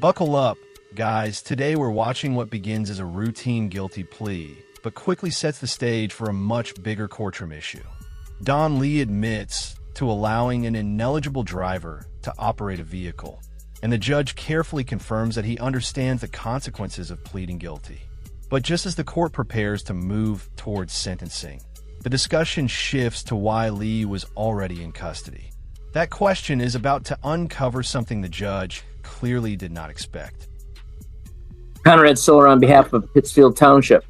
Buckle up, guys. Today we're watching what begins as a routine guilty plea, but quickly sets the stage for a much bigger courtroom issue. Don Lee admits to allowing an ineligible driver to operate a vehicle, and the judge carefully confirms that he understands the consequences of pleading guilty. But just as the court prepares to move towards sentencing, the discussion shifts to why Lee was already in custody. That question is about to uncover something the judge clearly did not expect. Conrad Solar on behalf of Pittsfield Township.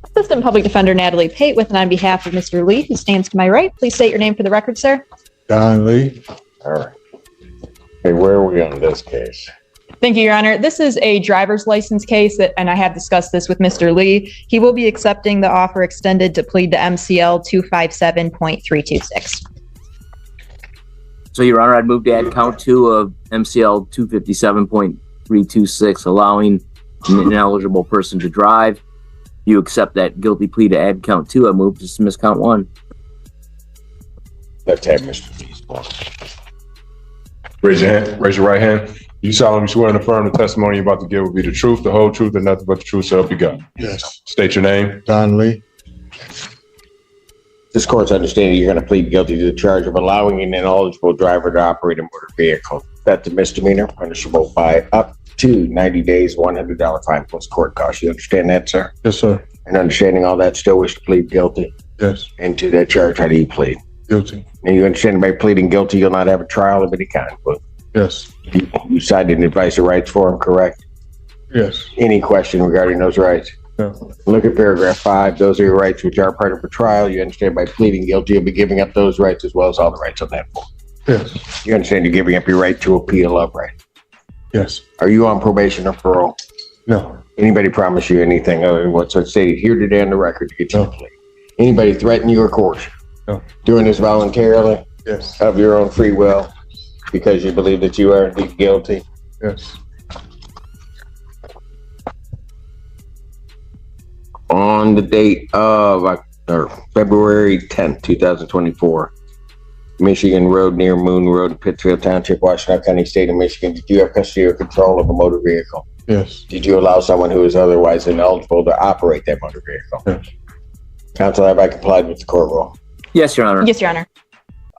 Assistant Public Defender Natalie Pate with and on behalf of Mr. Lee, who stands to my right. Please state your name for the record, sir. Don Lee. All right. Hey, where are we on this case? Thank you, Your Honor. This is a driver's license case, and I have discussed this with Mr. Lee. He will be accepting the offer extended to plead to MCL 257.326. So, Your Honor, I'd move to add count 2 of MCL 257.326, allowing an ineligible person to drive. You accept that guilty plea to add count 2. I move to dismiss count 1. Let's have Mr. Lee's one. Raise your hand. Raise your right hand. You solemnly swear and affirm the testimony you're about to give will be the truth, the whole truth, and nothing but the truth, so help you God. Yes. State your name. Don Lee. This court's understanding you're going to plead guilty to the charge of allowing an ineligible driver to operate a motor vehicle. That's a misdemeanor, punishable by up to 90 days, $100 fine plus court costs. You understand that, sir? Yes, sir. And understanding all that, still wish to plead guilty? Yes. And to that charge, how do you plead? Guilty. And you understand by pleading guilty, you'll not have a trial of any kind. But Yes. you cited advice of rights for him, correct? Yes. Any question regarding those rights? No. Look at paragraph 5. Those are your rights which are part of a trial. You understand by pleading guilty, you'll be giving up those rights as well as all the rights on that form. Yes. You understand you're giving up your right to appeal of right. Yes. Are you on probation or parole? No. Anybody promise you anything other than what's stated here today on the record to get you to plea? Anybody threaten you or coerce you? No. Doing this voluntarily Yes. of your own free will because you believe that you are indeed guilty? Yes. On the date of February 10th, 2024, Michigan Road near Moon Road, Pittsfield Township, Washington County, State of Michigan. Did you have custody or control of a motor vehicle? Yes. Did you allow someone who is otherwise ineligible to operate that motor vehicle? Yes. Counsel, have I complied with the court rule? Yes, Your Honor. Yes, Your Honor.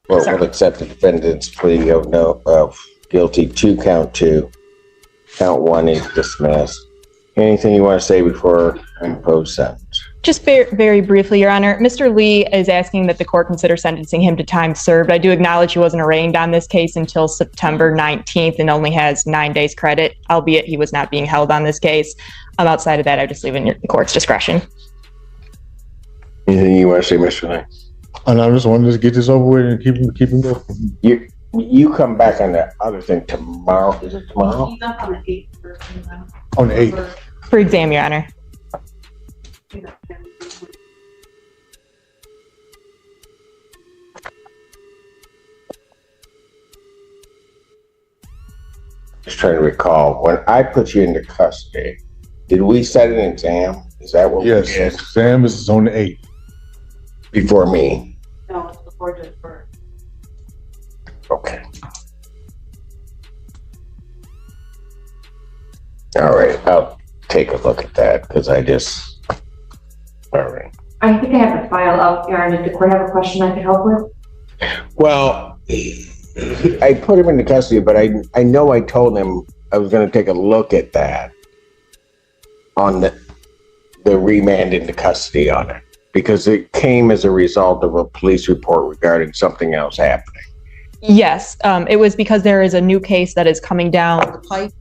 Court Sir. will accept the defendant's plea of guilty to count 2. Count 1 is dismissed. Anything you want to say before I impose sentence? Just very briefly, Your Honor. Mr. Lee is asking that the court consider sentencing him to time served. I do acknowledge he wasn't arraigned on this case until September 19th and only has 9 days credit, albeit he was not being held on this case. Outside of that, I just leave it in the court's discretion. Anything you want to say, Mr. Lee? And I just wanted to get this over with and keep him going. You come back on the other thing tomorrow. Is it tomorrow? He's up on the 8th for exam. On the 8th. For exam, Your Honor. Just trying to recall, when I put you into custody, did we set an exam? Is that what Yes. we did? Sam is on the 8th. Before me? No, it's before Judge Burke. Okay. All right, I'll take a look at that because all right. I think I have the file up, Aaron. Did the court have a question I could help with? Well, I put him into custody, but I know I told him I was going to take a look at that on the remand into custody on it because it came as a result of a police report regarding something else happening. Yes, it was because there is a new case that is coming down the pipe,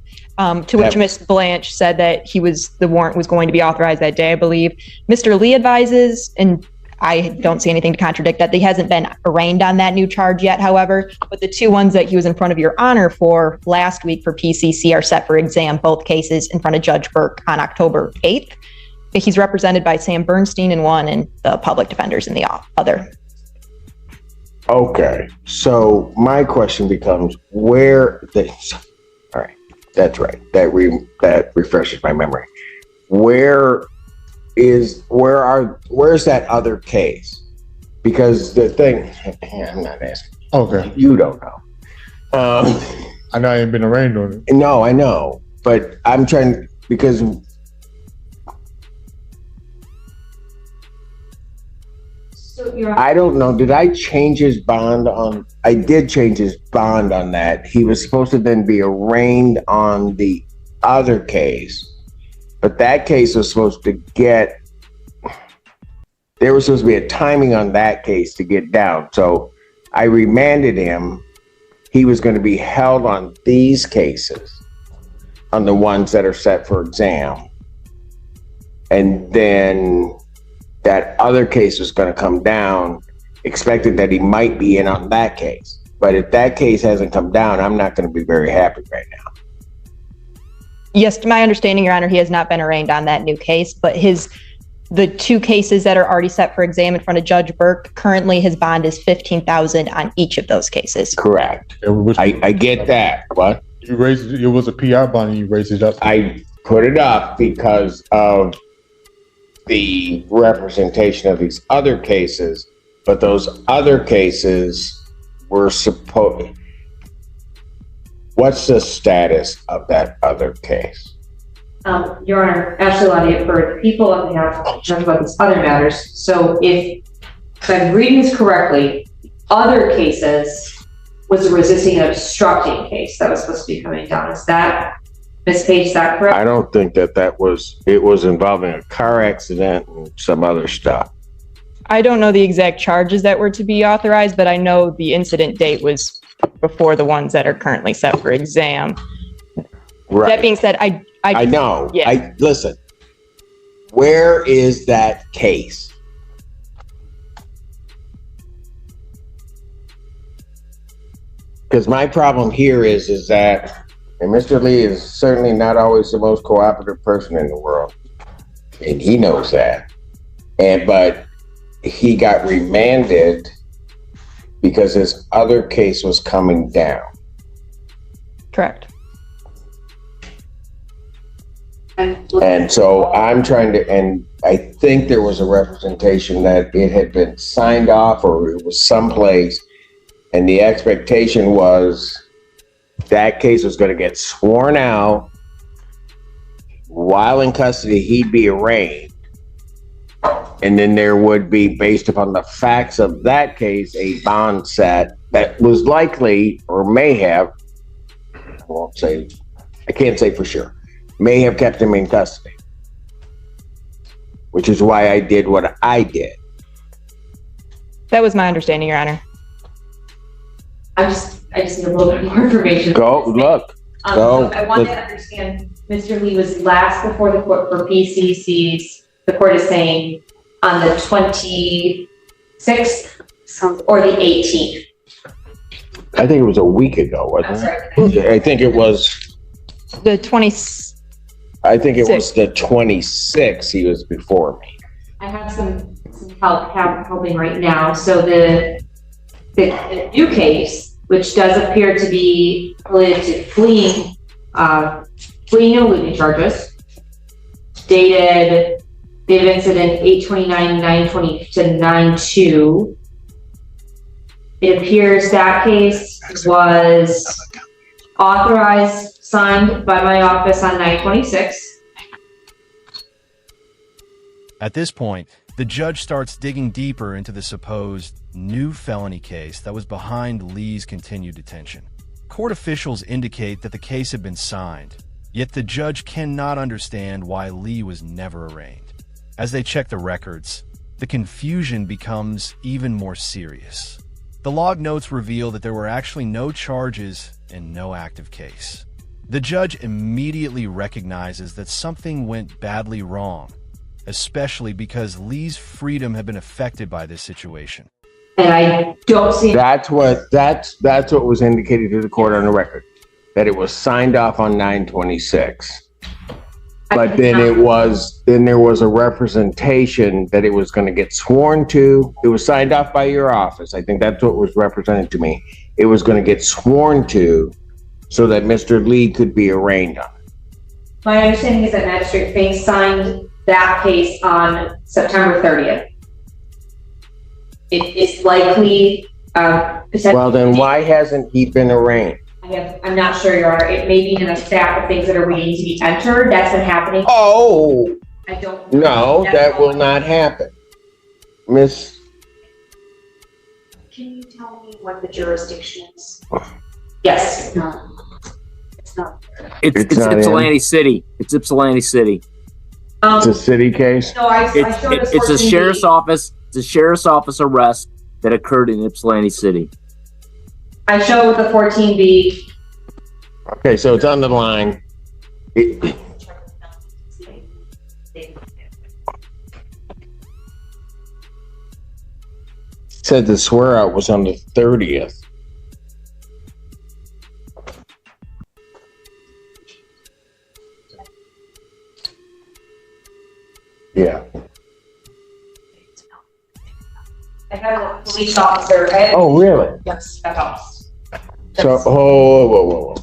to which Ms. Blanche said that the warrant was going to be authorized that day, I believe. Mr. Lee advises, and I don't see anything to contradict that, he hasn't been arraigned on that new charge yet, however, but the 2 ones that he was in front of Your Honor for last week for PCC are set for exam, both cases in front of Judge Burke on October 8th. He's represented by Sam Bernstein in one and the public defenders in the other. Okay, so my question becomes all right, that's right. That refreshes my memory. Where's that other case? Because the thing, I'm not asking. Okay. You don't know. I know I ain't been arraigned on it. No, I know, but I'm trying, because So you're I don't know, did I change his bond on, I did change his bond on that. He was supposed to then be arraigned on the other case, but that case was supposed to get, there was supposed to be a timing on that case to get down. So I remanded him. He was going to be held on these cases, on the ones that are set for exam. And then that other case was going to come down, expected that he might be in on that case. But if that case hasn't come down, I'm not going to be very happy right now. Yes, to my understanding, Your Honor, he has not been arraigned on that new case, but the two cases that are already set for exam in front of Judge Burke, currently his bond is $15,000 on each of those cases. Correct. Which, I get that. What? you raised it was a PI bond and you raised it up. I put it up because of the representation of these other cases, but those other cases were supposed. What's the status of that other case? Your Honor, Ashley Lottie, for the people on behalf of talk about these other matters. So if I'm reading this correctly, other cases was a resisting and obstructing case that was supposed to be coming down. Is that, Ms. Page, is that correct? I don't think that was, it was involving a car accident and some other stuff. I don't know the exact charges that were to be authorized, but I know the incident date was before the ones that are currently set for exam. Right. That being said, I know. Yeah. Listen, where is that case? Because my problem here is that, and Mr. Lee is certainly not always the most cooperative person in the world, and he knows that. But he got remanded because his other case was coming down. Correct. And so I'm trying to, and I think there was a representation that it had been signed off or it was someplace, and the expectation was that case was going to get sworn out. While in custody, he'd be arraigned. And then there would be, based upon the facts of that case, a bond set that was likely, or may have, I won't say, I can't say for sure, may have kept him in custody, which is why I did what I did. That was my understanding, Your Honor. I just need a little bit more information. Go, look. So I want to understand, Mr. Lee was last before the court for PCCs. The court is saying on the 26th or the 18th. I think it was a week ago, wasn't it? I think it was. The 20. I think it was the 26th. He was before me. I have some help helping right now. So the new case, which does appear to be related to fleeing and eluding charges, dated date of incident 8/29/9/20 to 9/2. It appears that case was authorized, signed by my office on 9/26. At this point, the judge starts digging deeper into the supposed new felony case that was behind Lee's continued detention. Court officials indicate that the case had been signed, yet the judge cannot understand why Lee was never arraigned. As they check the records, the confusion becomes even more serious. The log notes reveal that there were actually no charges and no active case. The judge immediately recognizes that something went badly wrong, especially because Lee's freedom had been affected by this situation. And I don't see. That's what was indicated to the court on the record, that it was signed off on 9/26. But then there was a representation that it was going to get sworn to. It was signed off by your office. I think that's what was represented to me. It was going to get sworn to so that Mr. Lee could be arraigned on it. My understanding is that Magistrate Fink signed that case on September 30th. It is likely, well, then why hasn't he been arraigned? I I'm not sure, Your Honor. It may be in a stack of things that are waiting to be entered. That's been happening. Oh, I don't. no, that will not happen. Miss, Can you tell me what the jurisdiction is? Yes. No. It's not. It's not in. Ypsilanti City. It's Ypsilanti City. it's a city case? No, I showed us It's a 14B. sheriff's office. It's a sheriff's office arrest that occurred in Ypsilanti City. I show with the 14B. Okay, so it's on the line. It said the swear out was on the 30th. Yeah. I have a police officer. Oh, really? Yes, that helps. So, whoa.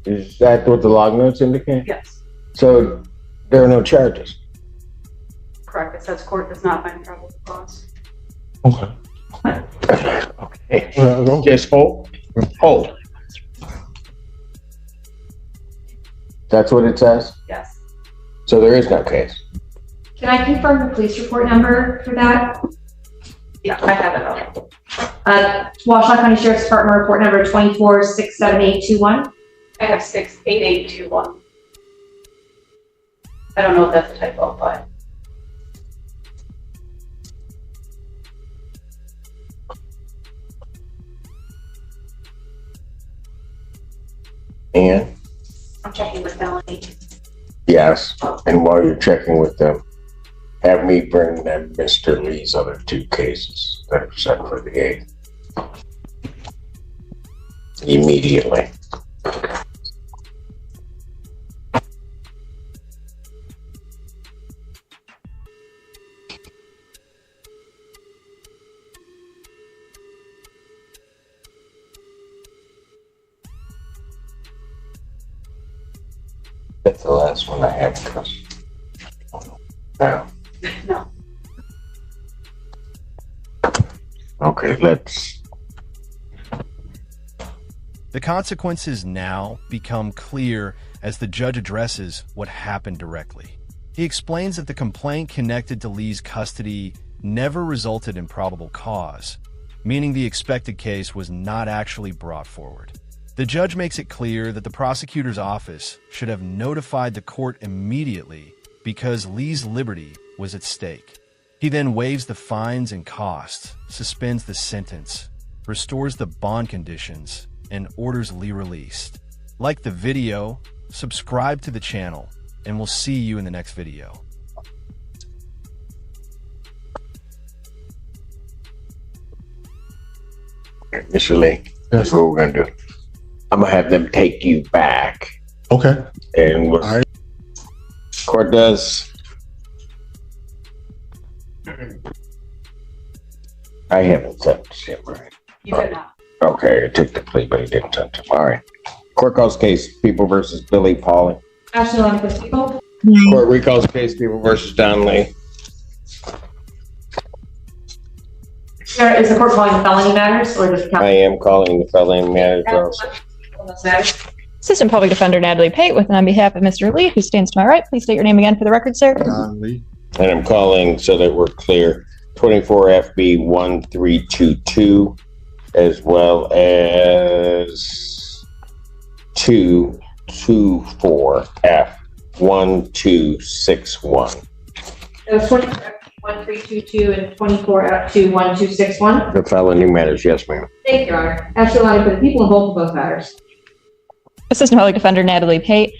Is that what the log notes indicate? Yes, So, there are no charges. correct. It says court does not find probable cause. Okay. Okay. Well, Just hold. That's what it says? Yes. So there is no case. Can I confirm the police report number for that? Yeah, I have it on. Washtenaw County Sheriff's Department report number 24-67821. I have 68821. I don't know if that's a typo, but. And I'm checking with Melanie. yes, and while you're checking with them, have me bring them Mr. Lee's other two cases that are set for the 8th. Immediately. That's the last one I have, Chris. No. No. Okay, let's. The consequences now become clear as the judge addresses what happened directly. He explains that the complaint connected to Lee's custody never resulted in probable cause, meaning the expected case was not actually brought forward. The judge makes it clear that the prosecutor's office should have notified the court immediately because Lee's liberty was at stake. He then waives the fines and costs, suspends the sentence, restores the bond conditions, and orders Lee released. Like the video, subscribe to the channel, and we'll see you in the next video. Mr. Lee, that's what we're gonna do. I'm gonna have them take you back, Okay. and what All right. court does. I haven't sentenced him, right? You could not. Okay, I took the plea, but he didn't sentence him. All right. Court calls case People versus Billy Pauling. Ashley Lonnie, people. Court recalls case People versus Don Lee. Sir, is the court calling the felony matters or just? I am calling the felony matters also. Matters? Assistant Public Defender Natalie Pate with and on behalf of Mr. Lee, who stands to my right. Please state your name again for the record, sir. Don Lee. And I'm calling, so that we're clear, 24 FB 1322, as well as 224 F 1261. It was 1322 and 24 up to 1261. The felony matters, yes, ma'am. Thank you, Your Honor. Ashley Lonnie for the people in both of those matters. Assistant Public Defender Natalie Pate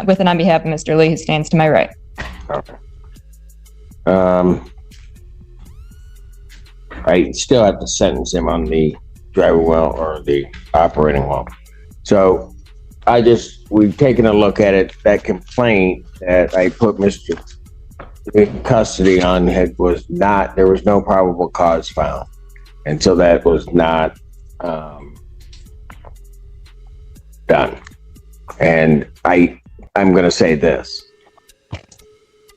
with and on behalf of Mr. Lee, who stands to my right. Okay. I still have to sentence him on the driving well or the operating well. So we've taken a look at it. That complaint that I put Mr. in custody on there was no probable cause found. And so that was not done. And I'm going to say this.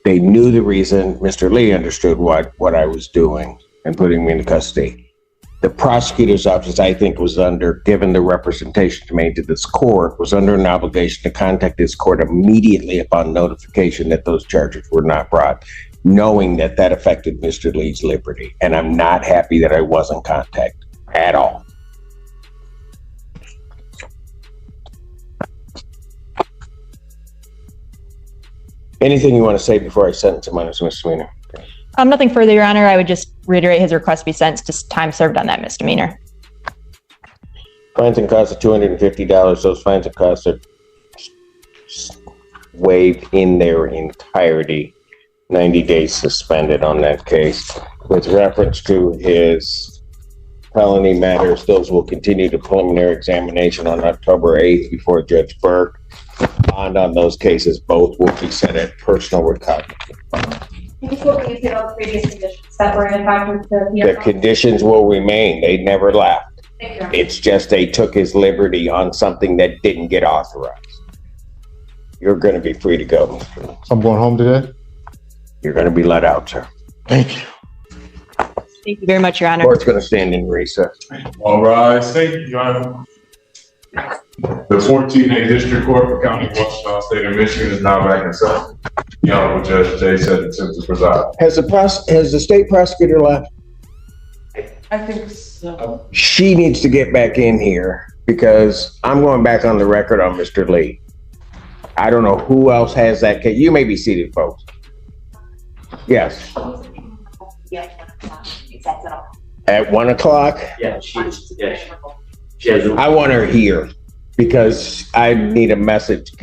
They knew the reason. Mr. Lee understood what I was doing and putting me in custody. the prosecutor's office, I think, was under, given the representation made to this court, was under an obligation to contact this court immediately upon notification that those charges were not brought, knowing that that affected Mr. Lee's liberty. And I'm not happy that I wasn't contacted at all. Anything you want to say before I sentence him on his misdemeanor? Nothing further, Your Honor. I would just reiterate his request to be sentenced to time served on that misdemeanor. Fines and costs of $250. Those fines and costs are waived in their entirety. 90 days suspended on that case. With reference to his felony matters, those will continue to preliminary examination on October 8th before Judge Burke. Bond on those cases, both will be set at personal recovery. Can you talk me through the previous conditions that were impacted The conditions will remain. They never left. Thank you. It's just they took his liberty on something that didn't get authorized. You're going to be free to go, Mr. Lee. I'm going home today. You're going to be let out, sir. Thank you. Thank you very much, Your Honor. Court's going to stand in recess. All rise. Thank you, Your Honor. The 14th District Court for County of Washington, State of Michigan is now back in session. The Honorable Judge J. Sutton to preside. Has the state prosecutor left? I think so. She needs to get back in here because I'm going back on the record on Mr. Lee. I don't know who else has that case. You may be seated, folks. Yes. At 1 o'clock? Yeah, she has. I want her here because I need a message.